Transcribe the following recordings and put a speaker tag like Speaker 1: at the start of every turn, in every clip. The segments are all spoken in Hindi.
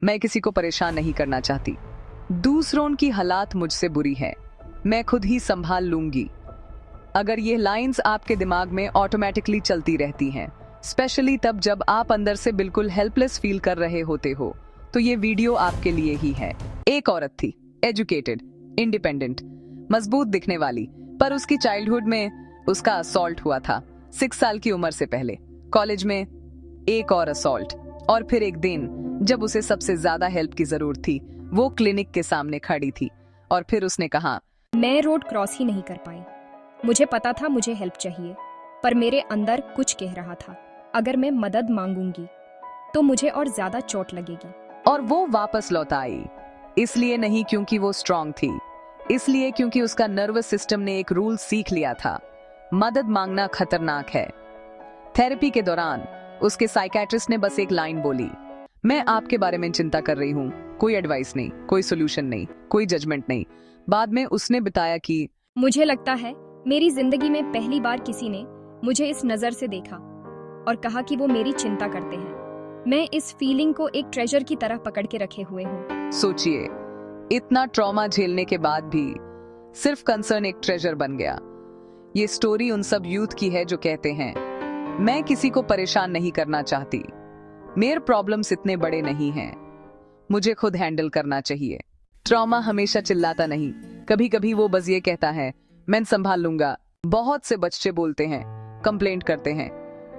Speaker 1: मैं किसी को परेशान नहीं करना चाहती। दूसरों की हालात मुझसे बुरी है, मैं खुद ही संभाल लूंगी। अगर ये लाइंस आपके दिमाग में ऑटोमेटिकली चलती रहती हैं, स्पेशली तब जब आप अंदर से बिल्कुल हेल्पलेस फील कर रहे होते हो, तो ये वीडियो आपके लिए ही है। एक औरत थी, एजुकेटेड, इंडिपेंडेंट, मजबूत दिखने वाली, पर उसकी चाइल्डहुड में उसका असॉल्ट हुआ था। 6 साल की उम्र से पहले। कॉलेज में एक और असॉल्ट, और फिर एक दिन जब उसे सबसे ज्यादा हेल्प की जरूरत थी, वो क्लिनिक के सामने खड़ी थी और फिर उसने कहा,
Speaker 2: मैं रोड क्रॉस ही नहीं कर पाई। मुझे पता था मुझे हेल्प चाहिए, पर मेरे अंदर कुछ कह रहा था, अगर मैं मदद मांगूंगी तो मुझे और ज्यादा चोट लगेगी।
Speaker 1: और वो वापस लौट आई। इसलिए नहीं क्योंकि वो स्ट्रांग थी, इसलिए क्योंकि उसका नर्वस सिस्टम ने एक रूल सीख लिया था, मदद मांगना खतरनाक है। थेरेपी के दौरान उसके साइकियाट्रिस्ट ने बस एक लाइन बोली, मैं आपके बारे में चिंता कर रही हूँ, कोई एडवाइस नहीं, कोई सोल्यूशन नहीं, कोई जजमेंट नहीं। बाद में उसने बताया कि
Speaker 2: मुझे लगता है मेरी जिंदगी में पहली बार किसी ने मुझे इस नजर से देखा और कहा कि वो मेरी चिंता करते हैं। मैं इस फीलिंग को एक ट्रेजर की तरह पकड़ के रखे हुए हूँ।
Speaker 1: सोचिए, इतना ट्रॉमा झेलने के बाद भी सिर्फ कंसर्न एक ट्रेजर बन गया। ये स्टोरी उन सब यूथ की है जो कहते हैं, मैं किसी को परेशान नहीं करना चाहती, मेरे प्रॉब्लम्स इतने बड़े नहीं हैं, मुझे खुद हैंडल करना चाहिए। ट्रॉमा हमेशा चिल्लाता नहीं, कभी कभी वो बस ये कहता है, मैं संभाल लूंगा। बहुत से बच्चे बोलते हैं, कंप्लेंट करते हैं,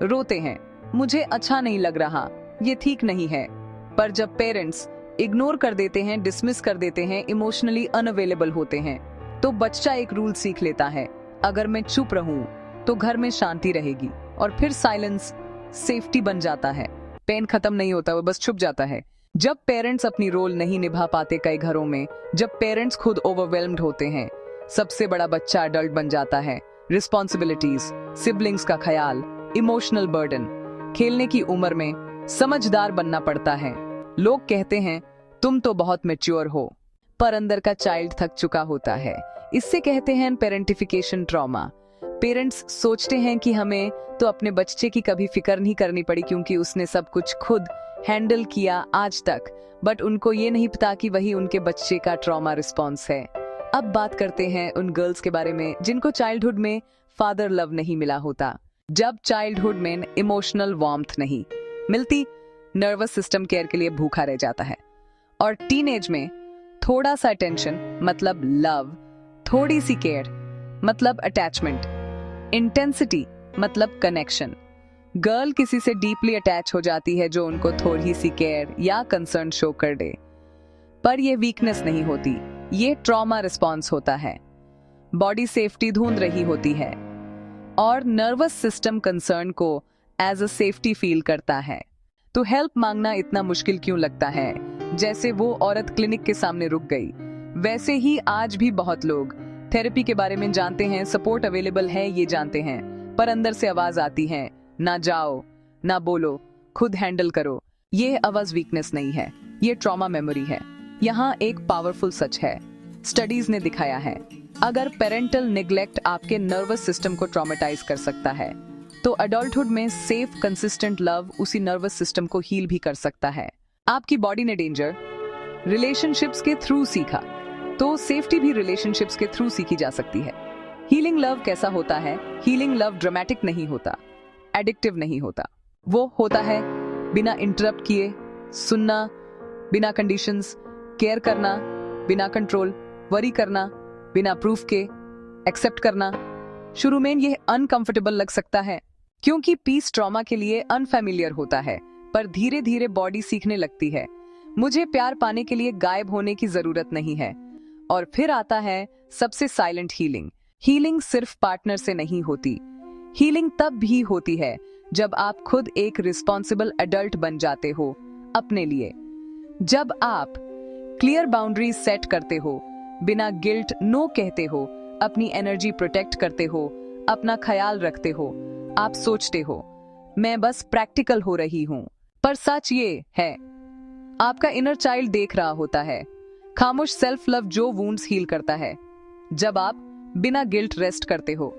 Speaker 1: रोते हैं, मुझे अच्छा नहीं लग रहा, ये ठीक नहीं है। पर जब पेरेंट्स इग्नोर कर देते हैं, डिसमिस कर देते हैं, इमोशनली अनअवेलेबल होते हैं, तो बच्चा एक रूल सीख लेता है, अगर मैं चुप रहूं तो घर में शांति रहेगी। और फिर साइलेंस सेफ्टी बन जाता है। पेन खत्म नहीं होता, वो बस छुप जाता है। जब पेरेंट्स अपनी रोल नहीं निभा पाते कई घरों में, जब पेरेंट्स खुद ओवरवेल्म्ड होते हैं, सबसे बड़ा बच्चा अडल्ट बन जाता है। रिस्पॉन्सिबिलिटीज, सिबलिंग्स का ख्याल, इमोशनल बर्डन, खेलने की उम्र में समझदार बनना पड़ता है। लोग कहते हैं, तुम तो बहुत मैच्योर हो, पर अंदर का चाइल्ड थक चुका होता है। इससे कहते हैं पेरेंटिफिकेशन ट्रॉमा। पेरेंट्स सोचते हैं कि हमें तो अपने बच्चे की कभी फिक्र नहीं करनी पड़ी क्योंकि उसने सब कुछ खुद हैंडल किया आज तक, बट उनको ये नहीं पता कि वही उनके बच्चे का ट्रॉमा रिस्पॉन्स है। अब बात करते हैं उन गर्ल्स के बारे में जिनको चाइल्डहुड में फादर लव नहीं मिला होता। जब चाइल्डहुड में इमोशनल वार्मथ नहीं मिलती, नर्वस सिस्टम केयर के लिए भूखा रह जाता है। और टीनेज में थोड़ा सा अटेंशन मतलब लव, थोड़ी सी केयर मतलब अटैचमेंट, इंटेंसिटी मतलब कनेक्शन। गर्ल किसी से डीपली अटैच हो जाती है जो उनको थोड़ी सी केयर या कंसर्न शो कर दे, पर यह वीकनेस नहीं होती, ये ट्रॉमा रिस्पॉन्स होता है। बॉडी सेफ्टी ढूंढ रही होती है और नर्वस सिस्टम कंसर्न को एज अ सेफ्टी फील करता है। तो हेल्प मांगना इतना मुश्किल क्यों लगता है? जैसे वो औरत क्लिनिक के सामने रुक गई, वैसे ही आज भी बहुत लोग थेरेपी के बारे में जानते हैं, सपोर्ट अवेलेबल है ये जानते हैं, पर अंदर से आवाज आती है, ना जाओ, ना बोलो, खुद हैंडल करो। ये आवाज वीकनेस नहीं है, ये ट्रॉमा मेमोरी है। यहाँ एक पावरफुल सच है, स्टडीज ने दिखाया है, अगर पेरेंटल निग्लेक्ट आपके नर्वस सिस्टम को ट्रॉमेटाइज कर सकता है, तो अडल्टहुड में सेफ कंसिस्टेंट लव उसी नर्वस सिस्टम को हील भी कर सकता है। आपकी बॉडी ने डेंजर रिलेशनशिप्स के थ्रू सीखा, तो सेफ्टी भी रिलेशनशिप्स के थ्रू सीखी जा सकती है। हीलिंग लव कैसा होता है? हीलिंग लव ड्रामेटिक नहीं होता, एडिक्टिव नहीं होता, वो होता है बिना इंटरप्ट किए सुनना, बिना कंडीशंस, केयर करना बिना कंट्रोल, वरी करना बिना प्रूफ के, एक्सेप्ट करना। शुरू में यह अनकंफर्टेबल लग सकता है क्योंकि पीस ट्रॉमा के लिए अनफैमिलियर होता है, पर धीरे धीरे बॉडी सीखने लगती है, मुझे प्यार पाने के लिए गायब होने की जरूरत नहीं है। और फिर आता है सबसे साइलेंट हीलिंग। हीलिंग सिर्फ पार्टनर से नहीं होती, हीलिंग तब भी होती है जब आप खुद एक रिस्पॉन्सिबल एडल्ट बन जाते हो अपने लिए। जब आप क्लियर बाउंड्रीज सेट करते हो, बिना गिल्ट नो कहते हो, अपनी एनर्जी प्रोटेक्ट करते हो, अपना ख्याल रखते हो, आप सोचते हो मैं बस प्रैक्टिकल हो रही हूं, पर सच ये है आपका इनर चाइल्ड देख रहा होता है, खामोश सेल्फ लव जो वुंड्स हील करता है। जब आप बिना गिल्ट रेस्ट करते हो,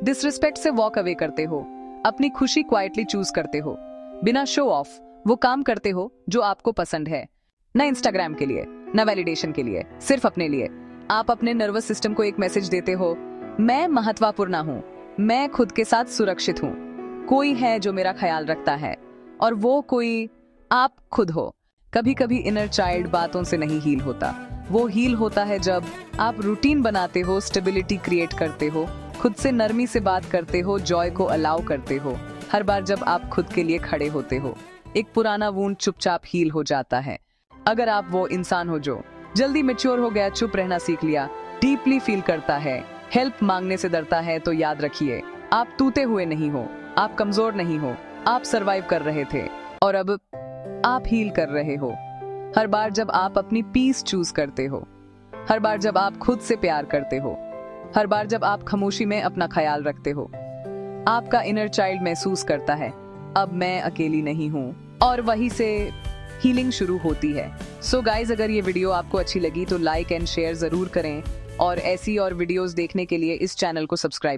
Speaker 1: डिसरिस्पेक्ट से वॉक अवे करते हो, अपनी खुशी क्वाइटली चूज करते हो, बिना शो ऑफ वो काम करते हो जो आपको पसंद है, न इंस्टाग्राम के लिए, न वैलिडेशन के लिए, सिर्फ अपने लिए। आप अपने नर्वस सिस्टम को एक मैसेज देते हो, मैं महत्वपूर्ण हूँ, मैं खुद के साथ सुरक्षित हूँ, कोई है जो मेरा ख्याल रखता है, और वो कोई आप खुद हो। कभी कभी इनर चाइल्ड बातों से नहीं हील होता, वो हील होता है जब आप रूटीन बनाते हो, स्टेबिलिटी क्रिएट करते हो, खुद से नरमी से बात करते हो, जॉय को अलाउ करते हो। हर बार जब आप खुद के लिए खड़े होते हो, एक पुराना वूंड चुपचाप हील हो जाता है। अगर आप वो इंसान हो जो जल्दी मैच्योर हो गया, चुप रहना सीख लिया, डीपली फील करता है, हेल्प मांगने से डरता है, तो याद रखिए, आप टूटे हुए नहीं हो, आप कमजोर नहीं हो, आप सरवाइव कर रहे थे और अब आप हील कर रहे हो। हर बार जब आप अपनी पीस चूज करते हो, हर बार जब आप खुद से प्यार करते हो, हर बार जब आप खामोशी में अपना ख्याल रखते हो, आपका इनर चाइल्ड महसूस करता है, अब मैं अकेली नहीं हूँ, और वहीं से हीलिंग शुरू होती है। सो गाइज, अगर ये वीडियो आपको अच्छी लगी तो लाइक एंड शेयर जरूर करें, और ऐसी और वीडियोस देखने के लिए इस चैनल को सब्सक्राइब